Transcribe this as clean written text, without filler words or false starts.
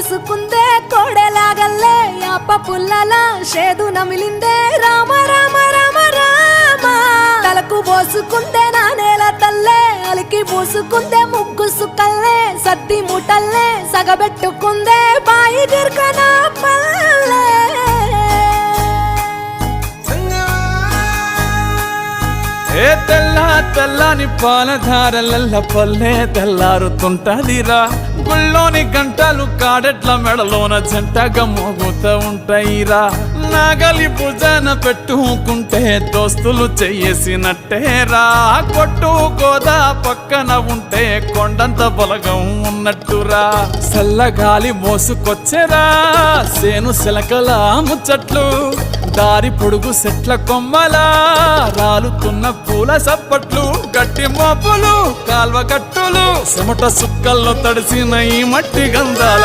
కరుసుకుందే కోడెలాగల్లే యాప పుల్లల షేదు నమిలిందే రామ రామ రామ రామ తలకు పోసుకుందే నా నేల తల్లే అలికి పూసుకుందే ముగ్గు సుక్కల్లే సత్తి ముటల్లే సగబెట్టుకుందే బాయి గిర్కన పల్లె ఏ తెల్ల తెల్లని పాలధారలల్ల పల్లె తెల్లారుతుంటదిరా గుళ్ళోని గంటలు కాడెట్ల మెడలోన జంటగా మోగుతూ ఉంటాయిరా నాగలి భుజాన పెట్టుకుంటే దోస్తులు చెయ్యేసినట్టేరా కొట్టు గోదా పక్కన ఉంటే కొండంత బలగం ఉన్నట్టురా చల్లగాలి మోసుకొచ్చెరా సేను శిలకల ముచ్చట్లు దారి పొడుగు సెట్ల కొమ్మలా రాలుతున్న పూల సప్పట్లు గట్టి మోపులు కాల్వ కట్టులు చెమట సుక్కల్లో తడిసిన ఈ మట్టి గంధాల